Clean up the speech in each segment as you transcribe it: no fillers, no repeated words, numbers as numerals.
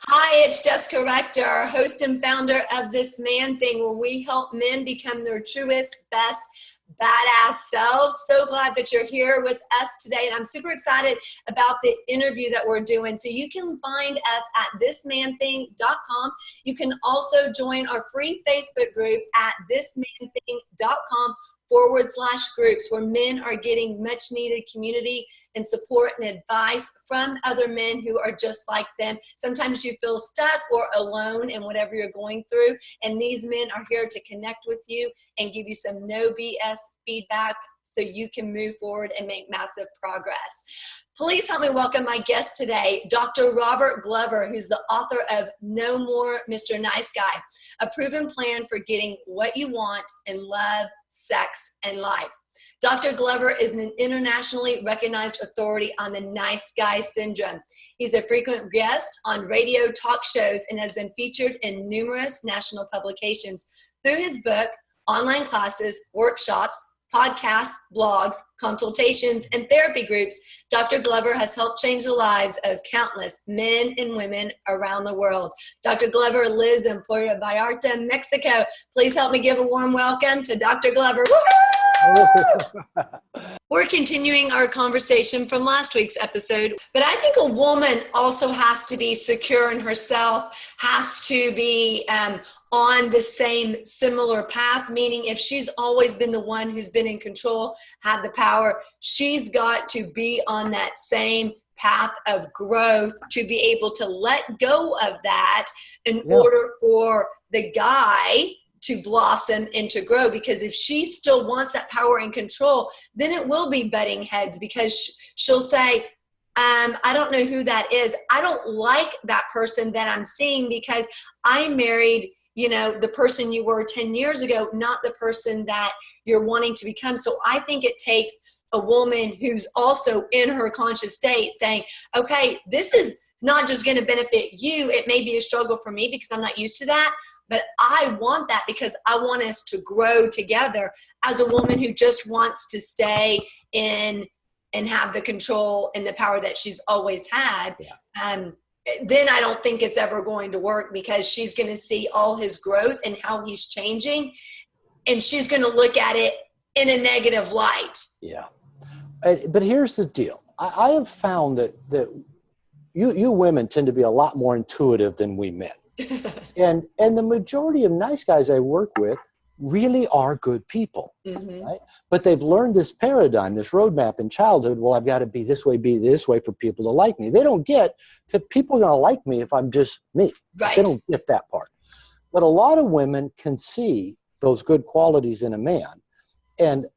Hi, it's Jessica Rector, host and founder of This Man Thing, where we help men become their truest, best, badass selves. So glad that you're here with us today, and I'm super excited about the interview that we're doing. So you can find us at thismanthing.com. You can also join our free Facebook group at thismanthing.com/groups, where men are getting much needed community and support and advice from other men who are just like them. Sometimes you feel stuck or alone in whatever you're going through, and these men are here to connect with you and give you some no BS feedback so you can move forward and make massive progress. Please help me welcome my guest today, Dr. Robert Glover, who's the author of No More Mr. Nice Guy, a proven plan for getting what you want in love, sex, and life. Dr. Glover is an internationally recognized authority on the nice guy syndrome. He's a frequent guest on radio talk shows and has been featured in numerous national publications. Through his book, online classes, workshops, podcasts, blogs, consultations, and therapy groups, Dr. Glover has helped change the lives of countless men and women around the world. Dr. Glover lives in Puerto Vallarta, Mexico. Please help me give a warm welcome to Dr. Glover. We're continuing our conversation from last week's episode, but I think a woman also has to be secure in herself, has to be on the same similar path, meaning if she's always been the one who's been in control, had the power, she's got to be on that same path of growth to be able to let go of that in order for the guy to blossom and to grow. Because if she still wants that power and control, then it will be butting heads, because she'll say, I don't know who that is. I don't like that person that I'm seeing because I married, the person you were 10 years ago, not the person that you're wanting to become. So I think it takes a woman who's also in her conscious state saying, okay, this is not just going to benefit you. It may be a struggle for me because I'm not used to that, but I want that because I want us to grow together, as a woman who just wants to stay in and have the control and the power that she's always had. Then I don't think it's ever going to work, because she's going to see all his growth and how he's changing, and she's going to look at it in a negative light. Yeah. But here's the deal. I have found that you women tend to be a lot more intuitive than we men. and the majority of nice guys I work with really are good people, right? But they've learned this paradigm, this roadmap in childhood. Well, I've got to be this way for people to like me. They don't get that people are going to like me if I'm just me. Right. They don't get that part. But a lot of women can see those good qualities in a man. And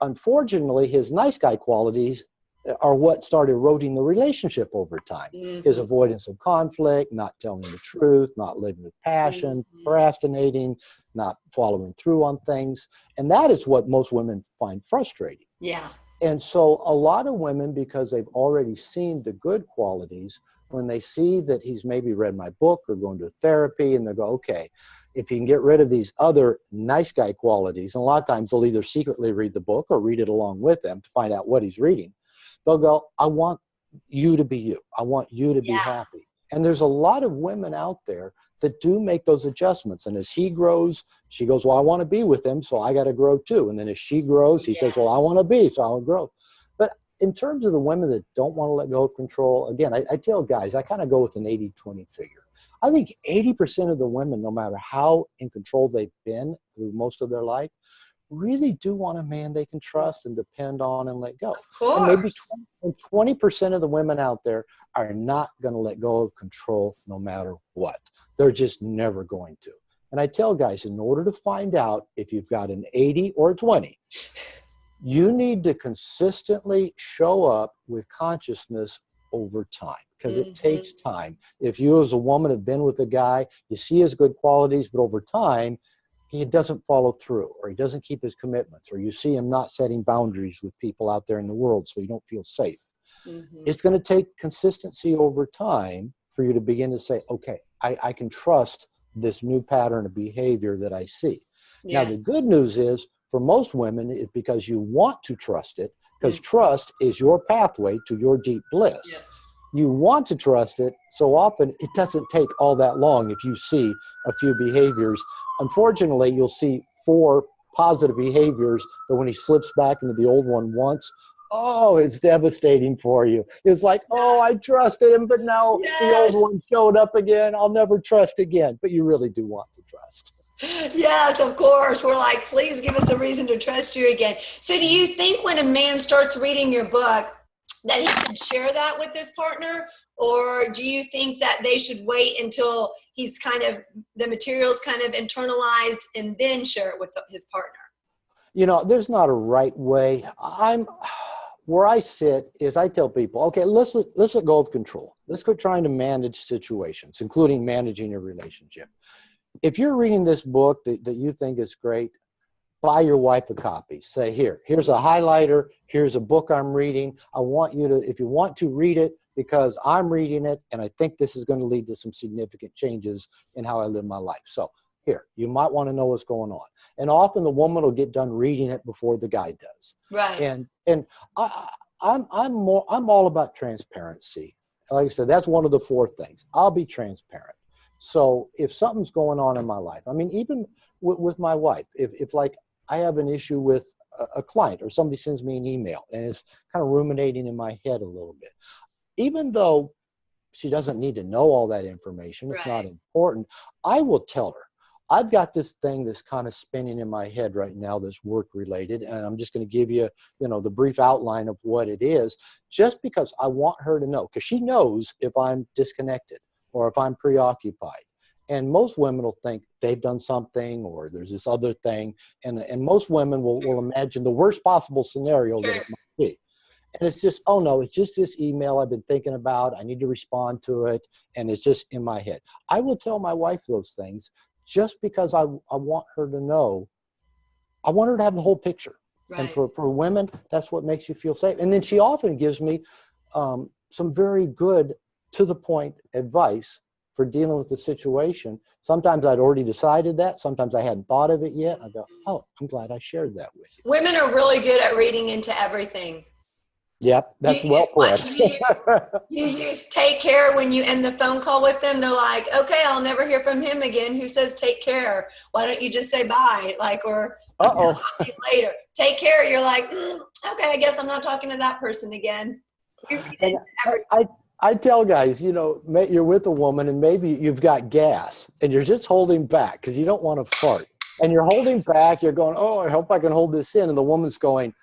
unfortunately, his nice guy qualities are what started eroding the relationship over time. His avoidance of conflict, not telling the truth, not living with passion, procrastinating, not following through on things. And that is what most women find frustrating. Yeah. And so a lot of women, because they've already seen the good qualities, when they see that he's maybe read my book or going to therapy, and they go, okay, if you can get rid of these other nice guy qualities, and a lot of times they'll either secretly read the book or read it along with them to find out what he's reading. They'll go, I want you to be you. I want you to be happy. And there's a lot of women out there that do make those adjustments. And as he grows, she goes, well, I want to be with him, so I got to grow too. And then as she grows, he says, well, I want to be, so I'll grow. But in terms of the women that don't want to let go of control, again, I tell guys, I kind of go with an 80-20 figure. I think 80% of the women, no matter how in control they've been through most of their life, really do want a man they can trust and depend on and let go. Of course. And maybe 20% of the women out there are not going to let go of control no matter what. They're just never going to. And I tell guys, in order to find out if you've got an 80 or a 20, you need to consistently show up with consciousness over time, because it takes time. If you as a woman have been with a guy, you see his good qualities, but over time, he doesn't follow through, or he doesn't keep his commitments, or you see him not setting boundaries with people out there in the world so you don't feel safe. It's going to take consistency over time for you to begin to say, okay, I can trust this new pattern of behavior that I see. Now, the good news is, for most women, it's because you want to trust it, because trust is your pathway to your deep bliss. you want to trust it. So often it doesn't take all that long if you see a few behaviors. Unfortunately, you'll see 4 positive behaviors, but when he slips back into the old one once, oh, it's devastating for you. It's like, oh, I trusted him, but now the old Yes. one showed up again. I'll never trust again. But you really do want to trust. Yes, of course. We're like, please give us a reason to trust you again. So do you think when a man starts reading your book that he should share that with his partner? Or do you think that they should wait until he's kind of, the material's kind of internalized and then share it with his partner? You know, there's not a right way. Where I sit is I tell people, okay, let's let go of control. Let's go trying to manage situations, including managing your relationship. If you're reading this book that you think is great, buy your wife a copy. Say, here's a highlighter. Here's a book I'm reading. I want you to, if you want to read it, because I'm reading it and I think this is going to lead to some significant changes in how I live my life. So here, you might want to know what's going on. And often the woman will get done reading it before the guy does. Right. And I'm all about transparency. Like I said, that's one of the 4 things. I'll be transparent. So if something's going on in my life, I mean, even with my wife, if like I have an issue with a client or somebody sends me an email and it's kind of ruminating in my head a little bit, even though she doesn't need to know all that information, it's not important, I will tell her, I've got this thing that's kind of spinning in my head right now that's work related, and I'm just going to give you, the brief outline of what it is, just because I want her to know, because she knows if I'm disconnected or if I'm preoccupied. And most women will think they've done something or there's this other thing. And most women will imagine the worst possible scenario that it might be. And it's just, oh no, it's just this email I've been thinking about. I need to respond to it. And it's just in my head. I will tell my wife those things just because I want her to know. I want her to have the whole picture. Right. And for women, that's what makes you feel safe. And then she often gives me some very good, to the point advice for dealing with the situation. Sometimes I'd already decided that. Sometimes I hadn't thought of it yet. I go, oh, I'm glad I shared that with you. Women are really good at reading into everything. Yep, that's well put. You use take care when you end the phone call with them. They're like, okay, I'll never hear from him again. Who says take care? Why don't you just say bye? Like, or I'll talk to you later. Take care. You're like, okay, I guess I'm not talking to that person again. And I tell guys, you're with a woman and maybe you've got gas and you're just holding back because you don't want to fart. And you're holding back. You're going, oh, I hope I can hold this in. And the woman's going,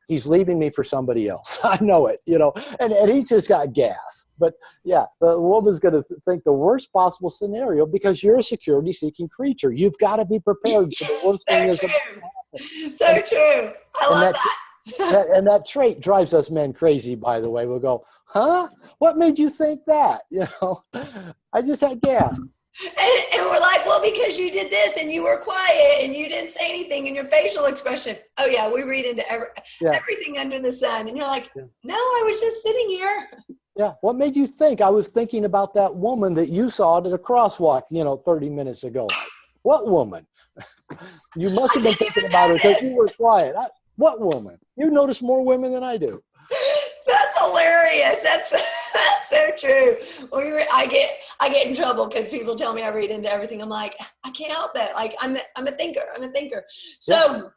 he's leaving me for somebody else. I know it, and he's just got gas. But yeah, the woman's going to think the worst possible scenario because you're a security seeking creature. You've got to be prepared for the worst thing that's going to happen. So true. I love that. And that trait drives us men crazy, by the way. We'll go, huh? What made you think that? I just had gas. And we're like, well, because you did this and you were quiet and you didn't say anything in your facial expression. Oh yeah, we read into everything under the sun. And you're like, no, I was just sitting here. Yeah. What made you think I was thinking about that woman that you saw at a crosswalk, 30 minutes ago? What woman? You must have been thinking about her because you were quiet. What woman? You notice more women than I do. That's hilarious. That's so true. I get in trouble because people tell me I read into everything. I'm like, I can't help it. Like I'm a thinker. So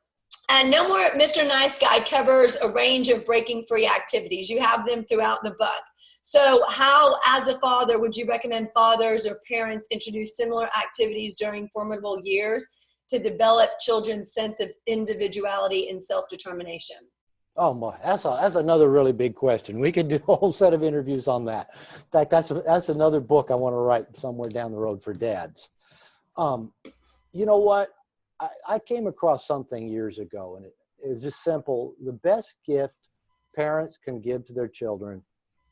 No More Mr. Nice Guy covers a range of breaking free activities. You have them throughout the book. So how, as a father, would you recommend fathers or parents introduce similar activities during formidable years to develop children's sense of individuality and self-determination? Oh boy, that's another really big question. We could do a whole set of interviews on that. In fact, that's another book I want to write somewhere down the road for dads. You know what? I came across something years ago, and it was just simple. The best gift parents can give to their children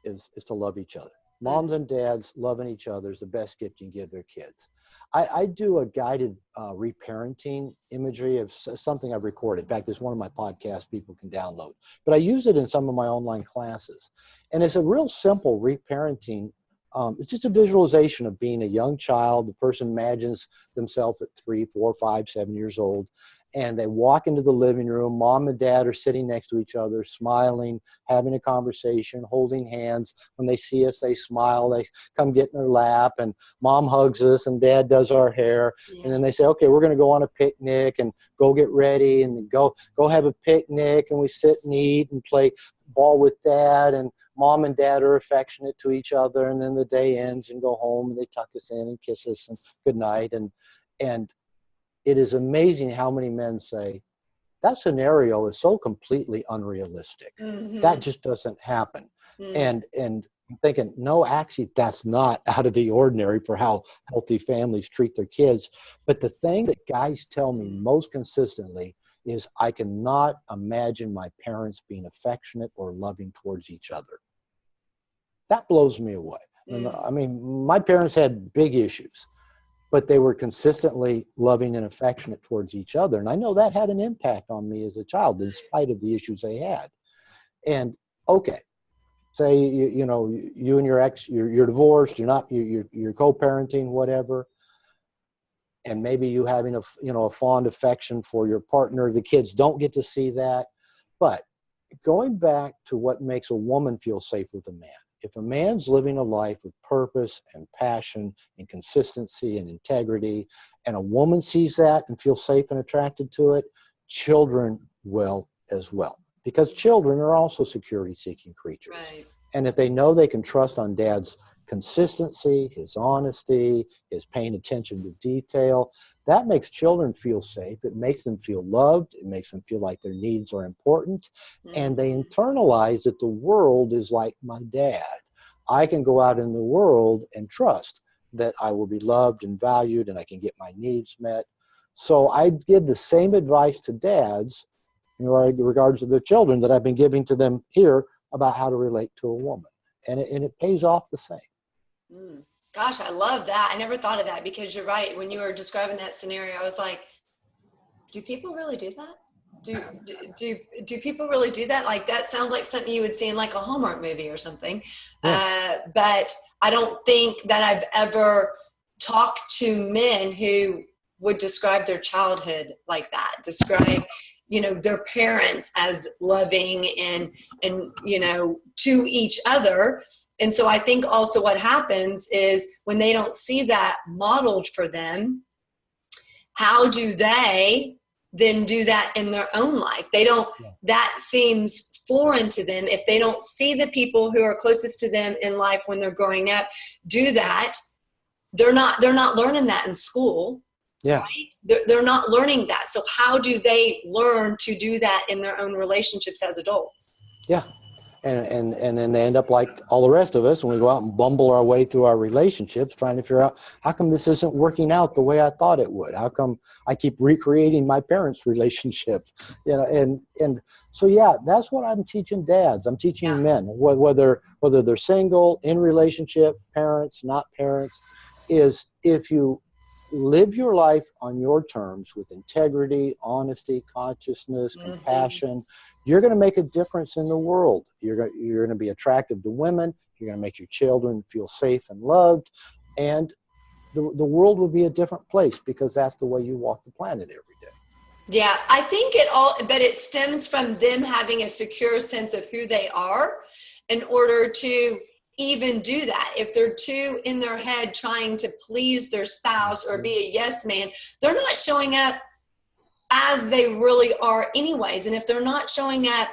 is to love each other. Moms and dads loving each other is the best gift you can give their kids. I do a guided reparenting imagery of something I've recorded. In fact, it's one of my podcasts people can download. But I use it in some of my online classes. And it's a real simple reparenting. It's just a visualization of being a young child. The person imagines themselves at 3, 4, 5, 7 years old. and they walk into the living room. Mom and dad are sitting next to each other, smiling, having a conversation, holding hands. When they see us, they smile. They come get in their lap, and mom hugs us, and dad does our hair. Yeah. And then they say, okay, we're going to go on a picnic and go get ready and go have a picnic. And we sit and eat and play ball with dad, and mom and dad are affectionate to each other. And then the day ends and go home, and they tuck us in and kiss us and good night. And it is amazing how many men say, that scenario is so completely unrealistic. Mm-hmm. That just doesn't happen. Mm-hmm. And I'm thinking, no, actually, that's not out of the ordinary for how healthy families treat their kids. But the thing that guys tell me most consistently is, I cannot imagine my parents being affectionate or loving towards each other. That blows me away. I mean, my parents had big issues, but they were consistently loving and affectionate towards each other. And I know that had an impact on me as a child, in spite of the issues they had. And okay, say, you know, you and your ex, you're divorced, you're co-parenting, whatever. And maybe you having a fond affection for your partner. The kids don't get to see that. But going back to what makes a woman feel safe with a man, if a man's living a life with purpose and passion and consistency and integrity, and a woman sees that and feels safe and attracted to it, children will as well. Because children are also security-seeking creatures. Right. And if they know they can trust on dad's consistency, his honesty, his paying attention to detail, that makes children feel safe. It makes them feel loved. It makes them feel like their needs are important. Mm-hmm. And they internalize that the world is like my dad. I can go out in the world and trust that I will be loved and valued, and I can get my needs met. So I give the same advice to dads in regards to their children that I've been giving to them here about how to relate to a woman. And it pays off the same. Gosh, I love that. I never thought of that, because you're right. When you were describing that scenario, I was like, do people really do that? Do people really do that? Like, that sounds like something you would see in like a Hallmark movie or something. Yeah. But I don't think that I've ever talked to men who would describe their childhood like that, describe, you know, their parents as loving and, you know, to each other. And so I think also what happens is, when they don't see that modeled for them, how do they then do that in their own life? They don't, that seems foreign to them. If they don't see the people who are closest to them in life when they're growing up do that, they're not learning that in school. Yeah. Right? They're not learning that. So how do they learn to do that in their own relationships as adults? Yeah. And then they end up like all the rest of us, when we go out and bumble our way through our relationships, trying to figure out, how come this isn't working out the way I thought it would? How come I keep recreating my parents' relationships? You know, and so, yeah, that's what I'm teaching dads. I'm teaching men, whether they're single, in relationship, parents, not parents, is if you live your life on your terms with integrity, honesty, consciousness, compassion, you're going to make a difference in the world. You're going to be attractive to women. You're going to make your children feel safe and loved. And the world will be a different place, because that's the way you walk the planet every day. Yeah, I think but it stems from them having a secure sense of who they are in order to even do that. If they're too in their head trying to please their spouse or be a yes man, they're not showing up as they really are anyways. And if they're not showing up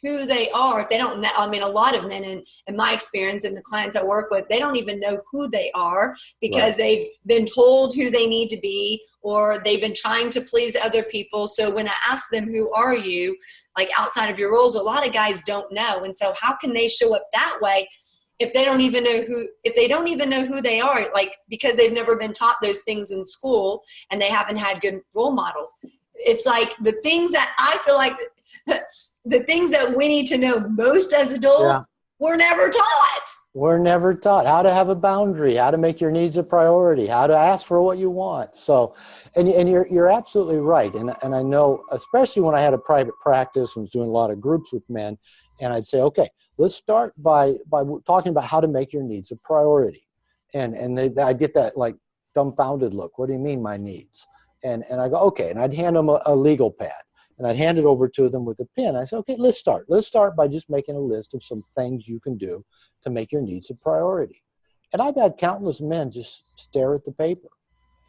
who they are, if they don't know, I mean, a lot of men in my experience and the clients I work with, they don't even know who they are, because they've been told who they need to be, or they've been trying to please other people. So when I ask them, who are you, like outside of your roles, a lot of guys don't know. And so how can they show up that way if they don't even know who they are, like, because they've never been taught those things in school and they haven't had good role models? It's like the things that I feel like the things that we need to know most as adults, we're never taught. We're never taught how to have a boundary, how to make your needs a priority, how to ask for what you want. So, and you're absolutely right. And I know, especially when I had a private practice and was doing a lot of groups with men, and I'd say, okay, let's start by talking about how to make your needs a priority. And I get that like dumbfounded look. What do you mean my needs? And I go, okay. And I'd hand them a legal pad. And I'd hand it over to them with a pen. I said, okay, let's start. Let's start by just making a list of some things you can do to make your needs a priority. And I've had countless men just stare at the paper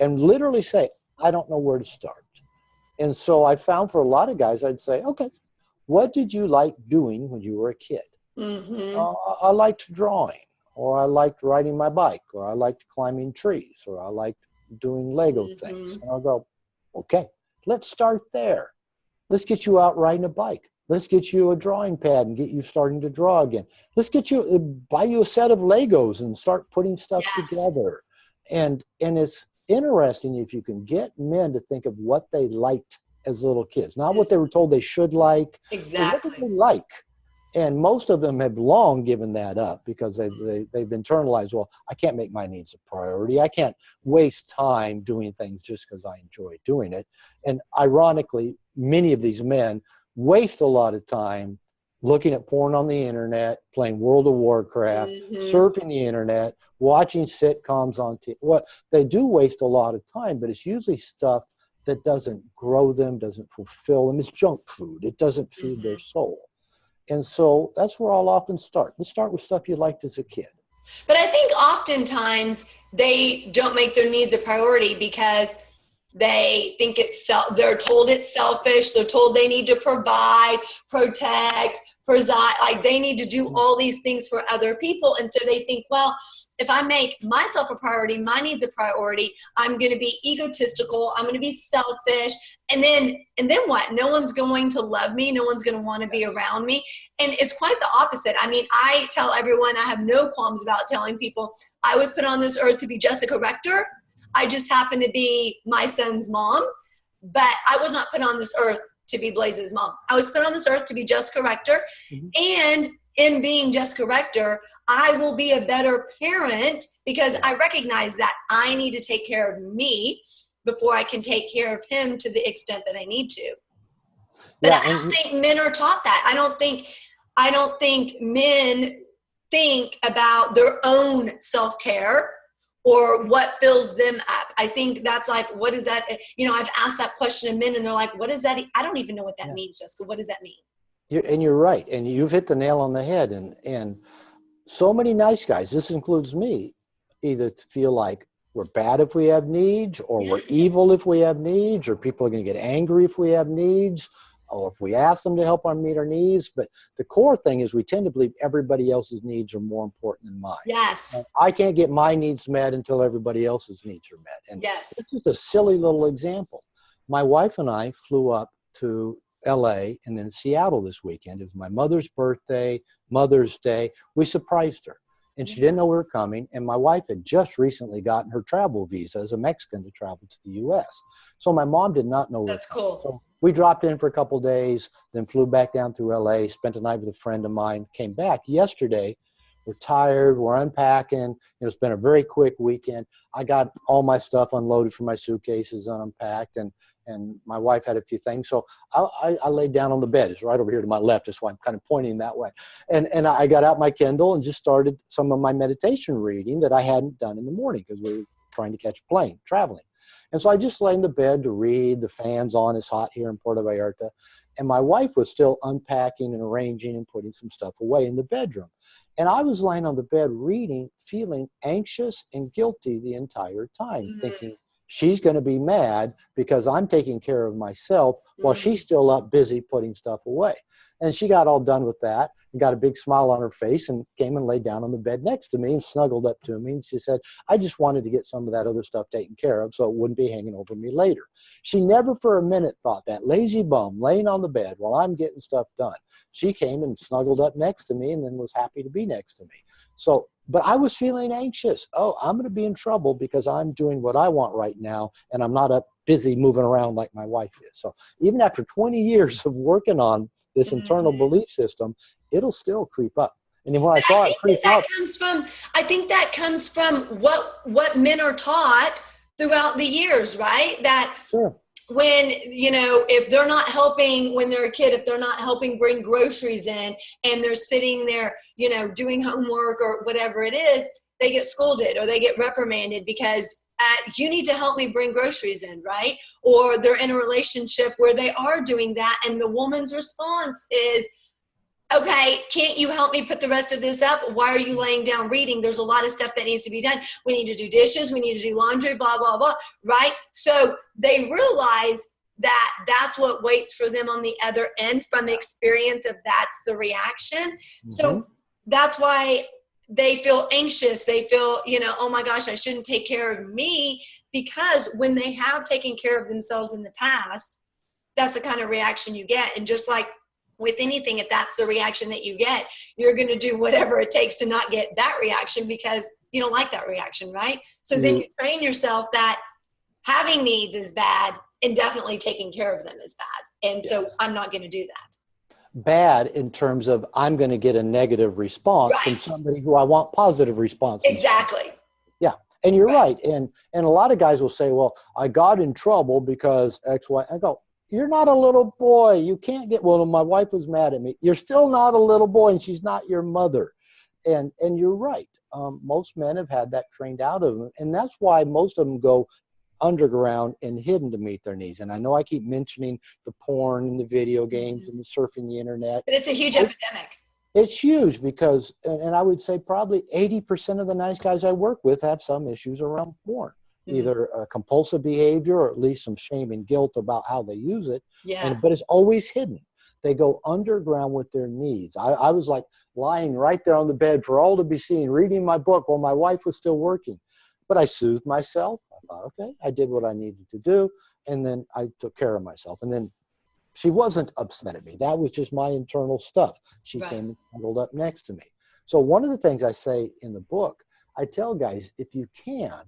and literally say, I don't know where to start. And so I found for a lot of guys, I'd say, okay, what did you like doing when you were a kid? I liked drawing, or I liked riding my bike, or I liked climbing trees, or I liked doing Lego things. And I'll go, okay, let's start there. Let's get you out riding a bike. Let's get you a drawing pad and get you starting to draw again. Let's get you, buy you a set of Legos and start putting stuff together. And it's interesting if you can get men to think of what they liked as little kids, not what they were told they should like. Exactly. What did they like? And most of them have long given that up because they've internalized, well, I can't make my needs a priority. I can't waste time doing things just because I enjoy doing it. And ironically, many of these men waste a lot of time looking at porn on the internet, playing World of Warcraft, surfing the internet, watching sitcoms on TV. Well, they do waste a lot of time, but it's usually stuff that doesn't grow them, doesn't fulfill them. It's junk food. It doesn't feed their soul. And so that's where I'll often start. Let's start with stuff you liked as a kid. But I think oftentimes they don't make their needs a priority because they think they're told it's selfish. They're told they need to provide, protect, preside, like they need to do all these things for other people. And so they think, well, if I make myself a priority, my needs a priority, I'm going to be egotistical. I'm going to be selfish. And then what? No one's going to love me. No one's going to want to be around me. And it's quite the opposite. I mean, I tell everyone, I have no qualms about telling people I was put on this earth to be Jessica Rector. I just happen to be my son's mom, but I was not put on this earth to be Blaze's mom. I was put on this earth to be Jessica Rector. And in being Jessica Rector, I will be a better parent because I recognize that I need to take care of me before I can take care of him to the extent that I need to. But I don't think men are taught that. I don't think men think about their own self-care or what fills them up. I think that's like, what is that? You know, I've asked that question to men and they're like, what is that? I don't even know what that means, Jessica. What does that mean? You're right. And you've hit the nail on the head. And so many nice guys, this includes me, either feel like we're bad if we have needs, or we're evil if we have needs, or people are going to get angry if we have needs, or if we ask them to help meet our needs. But the core thing is we tend to believe everybody else's needs are more important than mine. Yes. And I can't get my needs met until everybody else's needs are met. And this is a silly little example. My wife and I flew up to LA and then Seattle this weekend. It was my mother's birthday, Mother's Day. We surprised her. And she didn't know we were coming. And my wife had just recently gotten her travel visa as a Mexican to travel to the U.S. So my mom did not know. That's cool. So we dropped in for a couple of days, then flew back down through L.A., spent a night with a friend of mine, came back yesterday. We're tired. We're unpacking. It's been a very quick weekend. I got all my stuff unloaded from my suitcases and unpacked, and my wife had a few things. So I laid down on the bed. It's right over here to my left. That's why I'm kind of pointing that way. And I got out my Kindle and just started some of my meditation reading that I hadn't done in the morning because we were trying to catch a plane, traveling. And so I just lay in the bed to read. The fan's on. It's hot here in Puerto Vallarta. And my wife was still unpacking and arranging and putting some stuff away in the bedroom. And I was laying on the bed reading, feeling anxious and guilty the entire time, thinking she's going to be mad because I'm taking care of myself while she's still up busy putting stuff away. And she got all done with that and got a big smile on her face and came and laid down on the bed next to me and snuggled up to me. And she said, I just wanted to get some of that other stuff taken care of so it wouldn't be hanging over me later. She never for a minute thought that lazy bum laying on the bed while I'm getting stuff done. She came and snuggled up next to me and then was happy to be next to me. So, but I was feeling anxious. Oh, I'm going to be in trouble because I'm doing what I want right now and I'm not up busy moving around like my wife is. So even after 20 years of working on this internal belief system, it'll still creep up. And then when I saw it creep up, I think that comes from what men are taught throughout the years, right? That when, if they're not helping when they're a kid, if they're not helping bring groceries in and they're sitting there, doing homework or whatever it is, they get scolded or they get reprimanded because you need to help me bring groceries in, right? Or they're in a relationship where they are doing that, and the woman's response is, okay, can't you help me put the rest of this up? Why are you laying down reading? There's a lot of stuff that needs to be done. We need to do dishes. We need to do laundry, blah, blah, blah, right? So they realize that that's what waits for them on the other end from experience of that's the reaction. Mm-hmm. So that's why they feel anxious. They feel, oh my gosh, I shouldn't take care of me, because when they have taken care of themselves in the past, that's the kind of reaction you get. And just like with anything, if that's the reaction that you get, you're going to do whatever it takes to not get that reaction because you don't like that reaction, right? So then you train yourself that having needs is bad and definitely taking care of them is bad. And so I'm not going to do that. Bad in terms of I'm going to get a negative response from somebody who I want positive responses. Exactly. Yeah. And you're right. And a lot of guys will say, well, I got in trouble because X, Y. I go, you're not a little boy. You can't get, well, my wife was mad at me. You're still not a little boy, and she's not your mother. And you're right. Most men have had that trained out of them. And that's why most of them go underground and hidden to meet their needs. And I know I keep mentioning the porn and the video games and the surfing the internet. But it's a huge epidemic. It's huge because, and I would say probably 80% of the nice guys I work with have some issues around porn. Either a compulsive behavior or at least some shame and guilt about how they use it. Yeah. But it's always hidden. They go underground with their needs. I was like lying right there on the bed for all to be seen, reading my book while my wife was still working. But I soothed myself. I thought, okay, I did what I needed to do. And then I took care of myself. And then she wasn't upset at me. That was just my internal stuff. She came and cuddled up next to me. So one of the things I say in the book, I tell guys, if you can,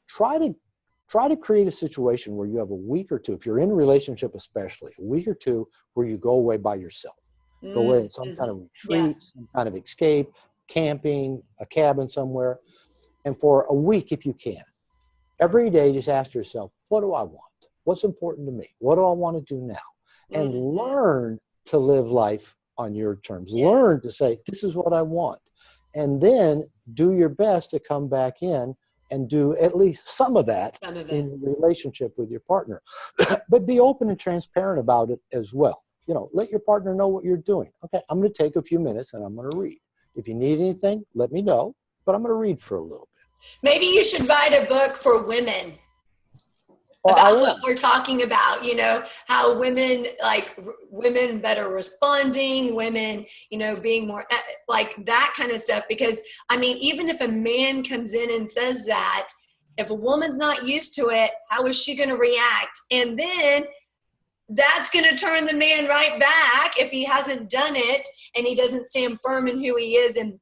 try to create a situation where you have a week or two, if you're in a relationship especially, a week or two where you go away by yourself. Go away in some kind of retreat, some kind of escape, camping, a cabin somewhere. And for a week, if you can, every day just ask yourself, what do I want? What's important to me? What do I want to do now? And learn to live life on your terms. Learn to say, this is what I want. And then do your best to come back in and do at least some of that in relationship with your partner. But be open and transparent about it as well. Let your partner know what you're doing. Okay, I'm going to take a few minutes and I'm going to read. If you need anything, let me know, but I'm going to read for a little bit. Maybe you should write a book for women about what we're talking about, how women better responding, women, being more like that kind of stuff. Because even if a man comes in and says that, if a woman's not used to it, how is she going to react? And then that's going to turn the man right back if he hasn't done it and he doesn't stand firm in who he is and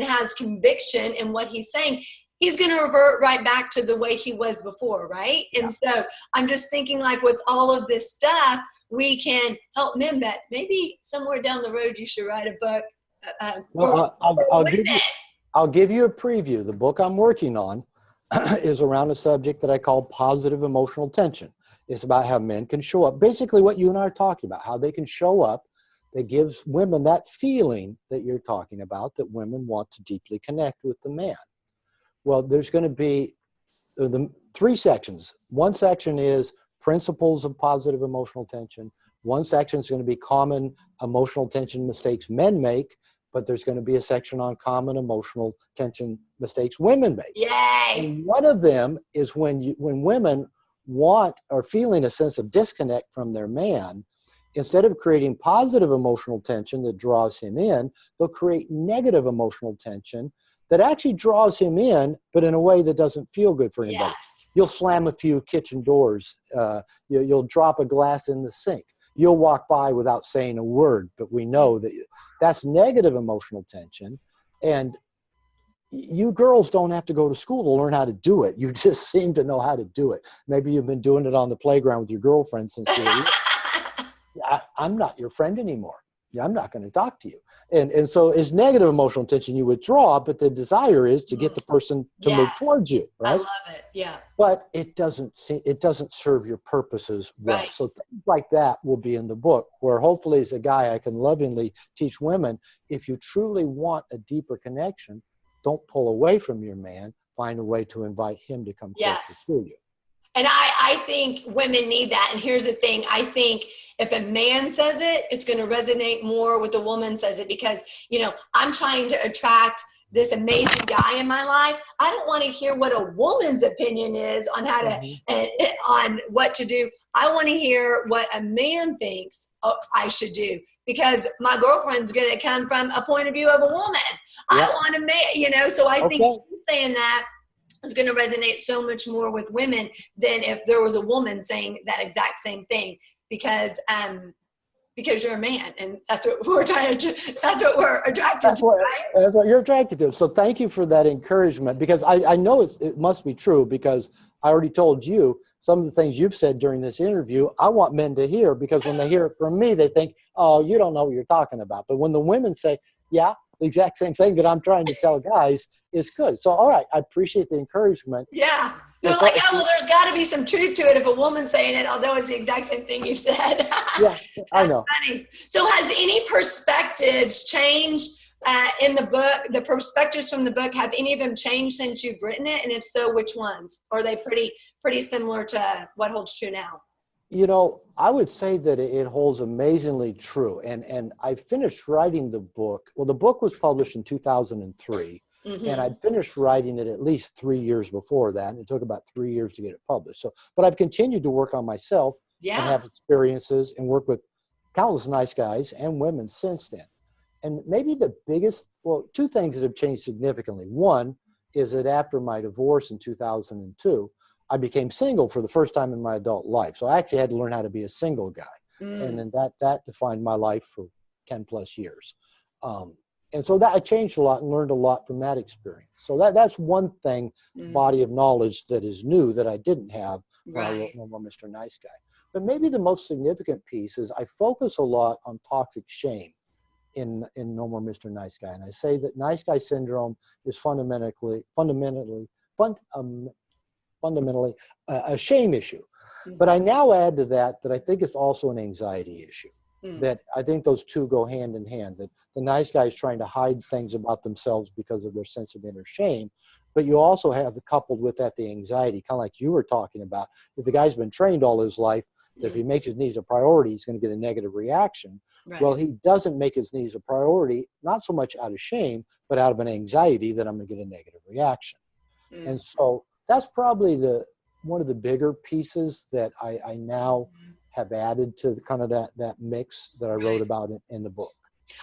has conviction in what he's saying. He's going to revert right back to the way he was before, right? And so I'm just thinking, like, with all of this stuff, we can help men. That maybe somewhere down the road you should write a book. I'll give you a preview. The book I'm working on is around a subject that I call positive emotional tension. It's about how men can show up. Basically what you and I are talking about, how they can show up that gives women that feeling that you're talking about, that women want to deeply connect with the man. Well, there's going to be the three sections. One section is principles of positive emotional tension. One section is going to be common emotional tension mistakes men make, but there's going to be a section on common emotional tension mistakes women make. Yay! And one of them is when women want or feeling a sense of disconnect from their man, instead of creating positive emotional tension that draws him in, they'll create negative emotional tension that actually draws him in, but in a way that doesn't feel good for anybody. Yes. You'll slam a few kitchen doors. You'll drop a glass in the sink. You'll walk by without saying a word, but we know that that's negative emotional tension. And you girls don't have to go to school to learn how to do it. You just seem to know how to do it. Maybe you've been doing it on the playground with your girlfriend since you were I'm not your friend anymore. I'm not going to talk to you. And so it's negative emotional tension you withdraw, but the desire is to get the person to move towards you, right? I love it. Yeah. But it doesn't serve your purposes well. Right. So things like that will be in the book, where hopefully as a guy I can lovingly teach women, if you truly want a deeper connection, don't pull away from your man, find a way to invite him to come closer Yes. to you. And I think women need that. And here's the thing. I think if a man says it, it's going to resonate more with a woman says it, because, you know, I'm trying to attract this amazing guy in my life. I don't want to hear what a woman's opinion is on how to, on what to do. I want to hear what a man thinks I should do, because my girlfriend's going to come from a point of view of a woman. I want a man, you know, so I think you saying that is going to resonate so much more with women than if there was a woman saying that exact same thing, because you're a man, and that's what we're that's what we're attracted to, right? That's what you're attracted to. So thank you for that encouragement, because I know it must be true, because I already told you some of the things you've said during this interview. I want men to hear, because when they hear it from me, they think, oh, you don't know what you're talking about. But when the women say, yeah, the exact same thing that I'm trying to tell guys, is good. So, all right, I appreciate the encouragement. Yeah. They're like, oh, well, there's got to be some truth to it if a woman's saying it, although it's the exact same thing you said. Yeah, I know. Funny. So has any perspectives changed in the book? The perspectives from the book, have any of them changed since you've written it? And if so, which ones? Or are they pretty similar to what holds true now? You know, I would say that it holds amazingly true. And I finished writing the book. Well, the book was published in 2003. And I'd finished writing it at least 3 years before that. And it took about 3 years to get it published. So, but I've continued to work on myself and have experiences and work with countless nice guys and women since then. And maybe the biggest, well, two things that have changed significantly. One is that after my divorce in 2002, I became single for the first time in my adult life. So I actually had to learn how to be a single guy. And then that defined my life for 10 plus years. And so that I changed a lot and learned a lot from that experience. So that's one thing, body of knowledge that is new that I didn't have when I wrote No More Mr. Nice Guy. But maybe the most significant piece is I focus a lot on toxic shame in No More Mr. Nice Guy. And I say that nice guy syndrome is fundamentally a shame issue. But I now add to that I think it's also an anxiety issue. That I think those two go hand in hand, that the nice guy is trying to hide things about themselves because of their sense of inner shame. But you also have, coupled with that, the anxiety, kind of like you were talking about. If the guy's been trained all his life, that if he makes his needs a priority, he's going to get a negative reaction. Well, he doesn't make his needs a priority, not so much out of shame, but out of an anxiety that I'm going to get a negative reaction. And so that's probably one of the bigger pieces that I now have added to kind of that mix that I wrote about in the book.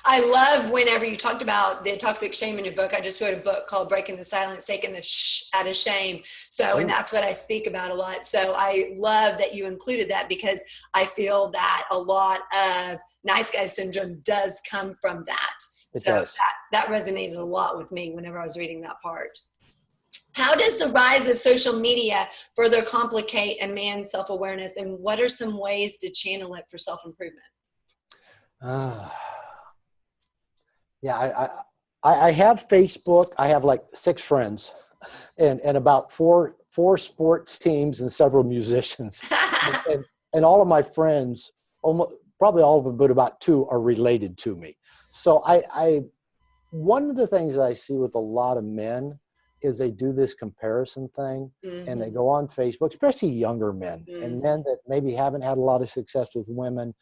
I love whenever you talked about the toxic shame in your book. I just wrote a book called Breaking the Silence, Taking the Shh Out of Shame. So, and that's what I speak about a lot. So I love that you included that, because I feel that a lot of nice guy syndrome does come from that. It does. That resonated a lot with me whenever I was reading that part. How does the rise of social media further complicate a man's self-awareness, and what are some ways to channel it for self-improvement? I have Facebook. I have like 6 friends and about four sports teams and several musicians. and all of my friends, probably all of them, but about 2 are related to me. So one of the things that I see with a lot of men is they do this comparison thing, and they go on Facebook, especially younger men and men that maybe haven't had a lot of success with women,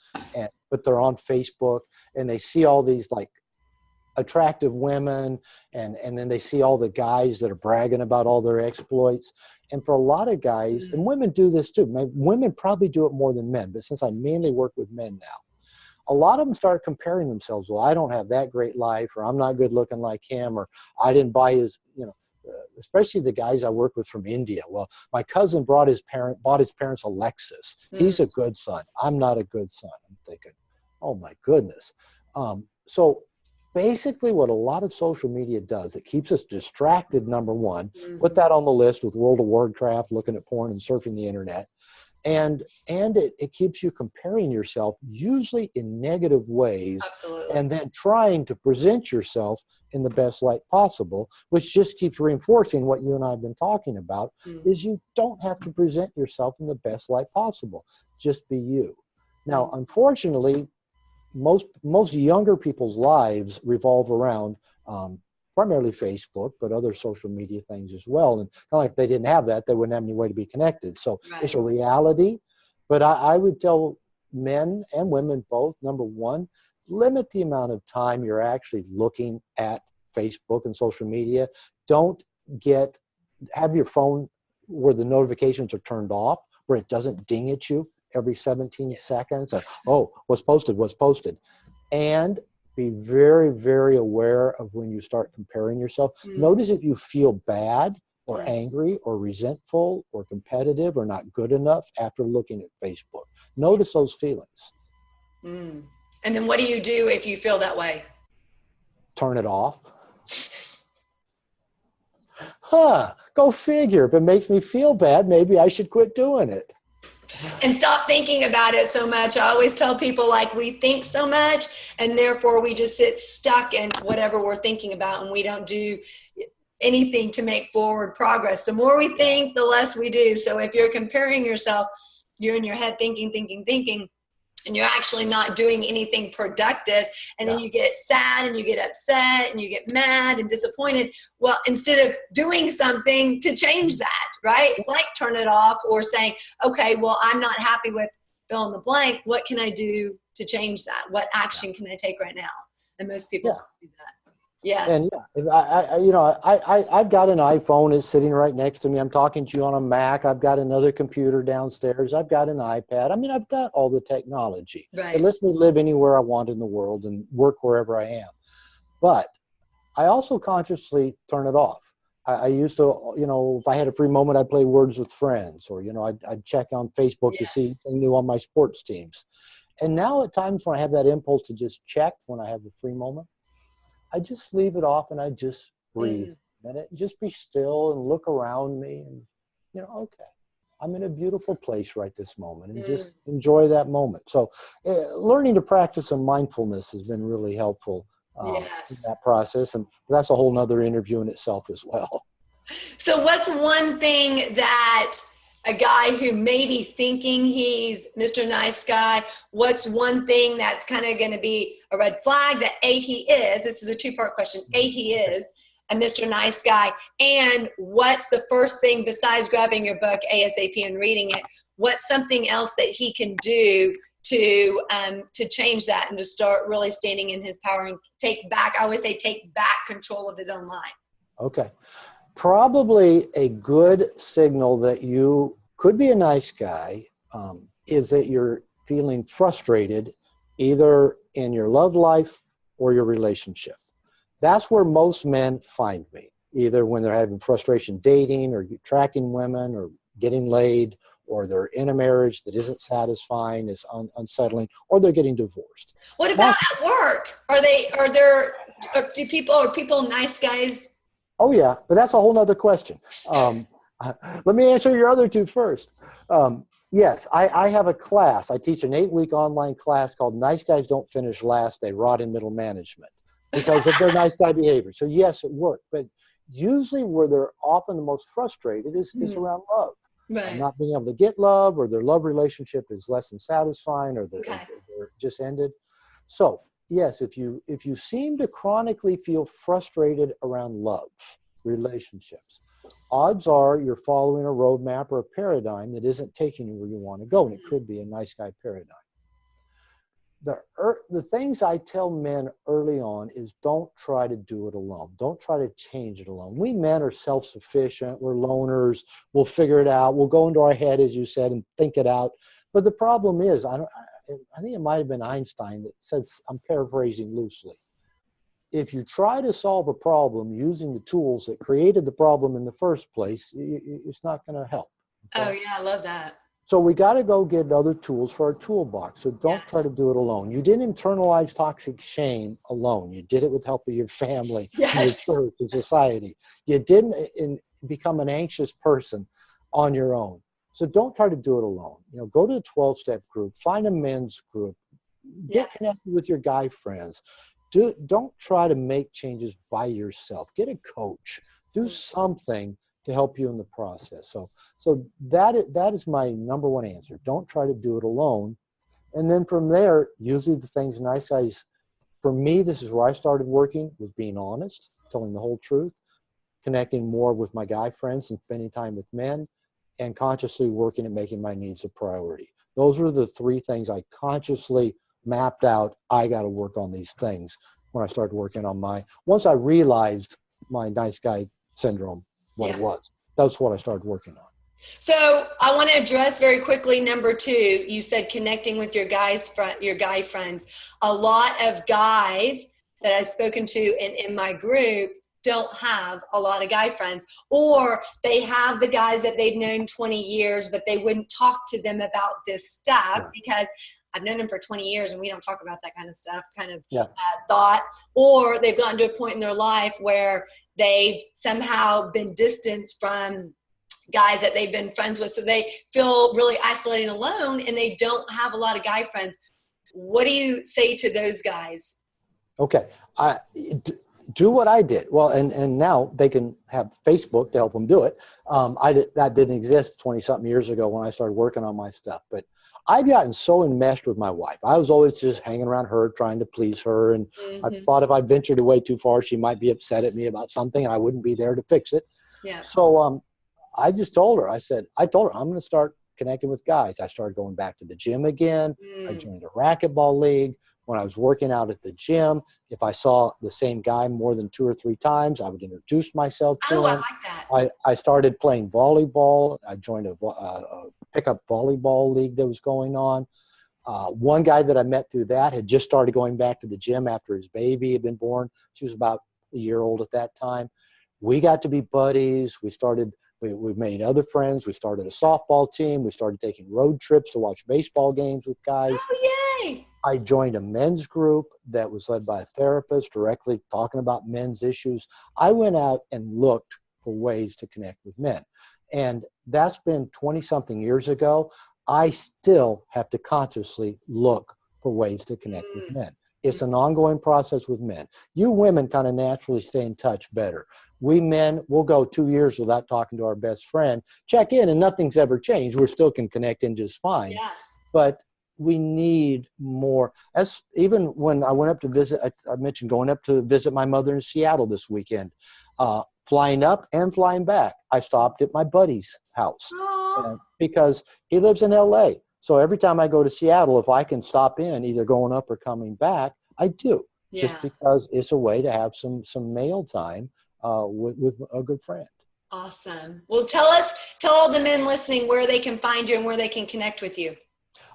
but they're on Facebook and they see all these like attractive women, and then they see all the guys that are bragging about all their exploits. And for a lot of guys, and women do this too, women probably do it more than men, but since I mainly work with men now, a lot of them start comparing themselves. Well, I don't have that great life, or I'm not good looking like him, or I didn't buy his, especially the guys I work with from India. Well, my cousin bought his parents a Lexus. He's a good son. I'm not a good son. I'm thinking, oh my goodness. So basically what a lot of social media does, it keeps us distracted, number one. Put that on the list with World of Warcraft, looking at porn and surfing the internet. And it keeps you comparing yourself, usually in negative ways. Absolutely. And then trying to present yourself in the best light possible, which just keeps reinforcing what you and I have been talking about, is you don't have to present yourself in the best light possible. Just be you. Now, unfortunately, most younger people's lives revolve around primarily Facebook, but other social media things as well. And kind of like if they didn't have that, they wouldn't have any way to be connected. So it's a reality. But I would tell men and women both, number one, limit the amount of time you're actually looking at Facebook and social media. Don't have your phone where the notifications are turned off, where it doesn't ding at you every 17 seconds. Oh, what's posted. And be very, very aware of when you start comparing yourself. Notice if you feel bad or angry or resentful or competitive or not good enough after looking at Facebook. Notice those feelings. And then what do you do if you feel that way? Turn it off. Go figure. If it makes me feel bad, maybe I should quit doing it. And stop thinking about it so much. I always tell people, like, we think so much and therefore we just sit stuck in whatever we're thinking about and we don't do anything to make forward progress. The more we think, the less we do. So if you're comparing yourself, you're in your head thinking, and you're actually not doing anything productive. And then you get sad and you get upset and you get mad and disappointed. Well, instead of doing something to change that, right? Like turn it off or saying, okay, well, I'm not happy with fill in the blank. What can I do to change that? What action can I take right now? And most people don't do that. Yes. And I've got an iPhone. It's sitting right next to me. I'm talking to you on a Mac. I've got another computer downstairs. I've got an iPad. I mean, I've got all the technology. It lets me live anywhere I want in the world and work wherever I am. But I also consciously turn it off. I used to, if I had a free moment, I'd play Words with Friends, or, I'd check on Facebook to see anything new on my sports teams. And now at times when I have that impulse to just check when I have a free moment, I just leave it off and I just breathe a minute, just be still and look around me and, okay, I'm in a beautiful place right this moment, and just enjoy that moment. So learning to practice some mindfulness has been really helpful in that process. And that's a whole nother interview in itself as well. So what's one thing that a guy who may be thinking he's Mr. Nice Guy, what's one thing that's kind of going to be a red flag that A, he is, this is a two-part question, A, he is a Mr. Nice Guy, and what's the first thing besides grabbing your book ASAP and reading it, what's something else that he can do to change that and to start really standing in his power and take back control of his own life? Okay. Probably a good signal that you could be a nice guy is that you're feeling frustrated either in your love life or your relationship. That's where most men find me, either when they're having frustration dating or tracking women or getting laid, or they're in a marriage that isn't satisfying, is unsettling, or they're getting divorced. What about at work? Are people nice guys? Oh, yeah, but that's a whole nother question. Let me answer your other two first. Yes, I have a class. I teach an 8-week online class called Nice Guys Don't Finish Last. They Rot in Middle Management because of their nice guy behavior. So, yes, it worked. But usually where they're often the most frustrated is around love. Right. Not being able to get love, or their love relationship is less than satisfying, or they're just ended. So, yes, if you seem to chronically feel frustrated around love, relationships, odds are you're following a roadmap or a paradigm that isn't taking you where you want to go, and it could be a nice guy paradigm. The things I tell men early on is don't try to do it alone. Don't try to change it alone. We men are self-sufficient. We're loners. We'll figure it out. We'll go into our head, as you said, and think it out. But the problem is, I think it might have been Einstein that said, I'm paraphrasing loosely, if you try to solve a problem using the tools that created the problem in the first place, it's not going to help. Okay? Oh, yeah, I love that. So we got to go get other tools for our toolbox. So don't try to do it alone. You didn't internalize toxic shame alone. You did it with help of your family, your church, and society. You didn't become an anxious person on your own. So don't try to do it alone. Go to a 12-step group, find a men's group, get connected with your guy friends. Don't try to make changes by yourself. Get a coach. Do something to help you in the process. So that is my number one answer. Don't try to do it alone. And then from there, usually the things nice guys, for me, this is where I started working, was being honest. telling the whole truth, connecting more with my guy friends and spending time with men, and consciously working at making my needs a priority. Those were the 3 things I consciously mapped out. I got to work on these things when I started working on once I realized my nice guy syndrome, what it was. That's what I started working on. So I want to address very quickly number 2. You said connecting with your guy friends. A lot of guys that I've spoken to in my group don't have a lot of guy friends, or they have the guys that they've known 20 years, but they wouldn't talk to them about this stuff because I've known them for 20 years and we don't talk about that kind of stuff, thought. Or they've gotten to a point in their life where they've somehow been distanced from guys that they've been friends with. So they feel really isolated and alone, and they don't have a lot of guy friends. What do you say to those guys? Okay. Do what I did. Well, and now they can have Facebook to help them do it. That didn't exist 20 something years ago when I started working on my stuff, but I'd gotten so enmeshed with my wife. I was always just hanging around her, trying to please her. And I thought if I ventured away too far, she might be upset at me about something and I wouldn't be there to fix it. Yeah. So, I just told her, I told her I'm going to start connecting with guys. I started going back to the gym again. I joined a racquetball league. When I was working out at the gym, if I saw the same guy more than 2 or 3 times, I would introduce myself to him. I like that. I started playing volleyball. I joined a pickup volleyball league that was going on. One guy that I met through that had just started going back to the gym after his baby had been born. She was about a year old at that time. We got to be buddies. We made other friends. We started a softball team. We started taking road trips to watch baseball games with guys. Oh, yay! I joined a men's group that was led by a therapist directly talking about men's issues. I went out and looked for ways to connect with men. And that's been 20-something years ago. I still have to consciously look for ways to connect with men. It's an ongoing process with men. You women kind of naturally stay in touch better. We men, we'll go 2 years without talking to our best friend, check in, and nothing's ever changed. We still can connect in just fine. Yeah. But we need more. As even when I went up to visit, I mentioned going up to visit my mother in Seattle this weekend, flying up and flying back. I stopped at my buddy's house because he lives in LA. So every time I go to Seattle, if I can stop in, either going up or coming back, I do. Just because it's a way to have some male time with a good friend. Awesome. Well, tell all the men listening where they can find you and where they can connect with you.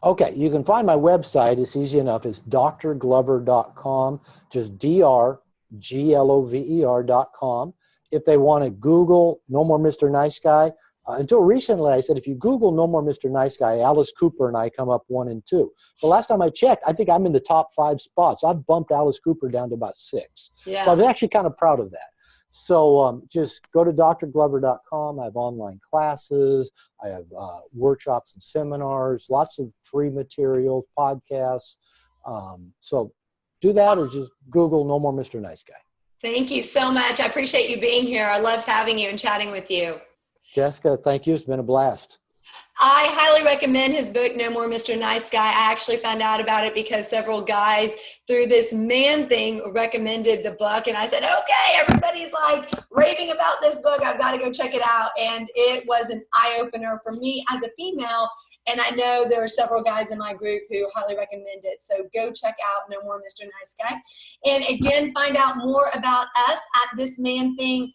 Okay, you can find my website. It's easy enough. It's drglover.com, just drglover.com. If they want to Google No More Mr. Nice Guy, until recently I said if you Google No More Mr. Nice Guy, Alice Cooper and I come up 1 and 2. The last time I checked, I think I'm in the top 5 spots. I've bumped Alice Cooper down to about 6. Yeah. So I'm actually kind of proud of that. So just go to drglover.com. I have online classes. I have workshops and seminars, lots of free materials, podcasts. So do that or just Google No More Mr. Nice Guy. Thank you so much. I appreciate you being here. I loved having you and chatting with you. Jessica, thank you. It's been a blast. I highly recommend his book, No More Mr. Nice Guy. I actually found out about it because several guys through this man thing recommended the book. And I said, okay, everybody's like raving about this book. I've got to go check it out. And it was an eye-opener for me as a female. And I know there are several guys in my group who highly recommend it. So go check out No More Mr. Nice Guy. And again, find out more about us at thismanthing.com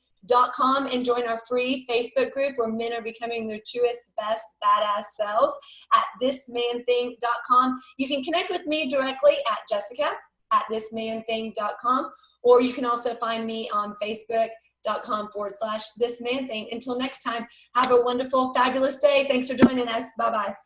and join our free Facebook group where men are becoming their truest, best, badass selves at thismanthing.com. You can connect with me directly at jessica@thismanthing.com, or you can also find me on facebook.com/thismanthing. Until next time, have a wonderful, fabulous day. Thanks for joining us. Bye-bye.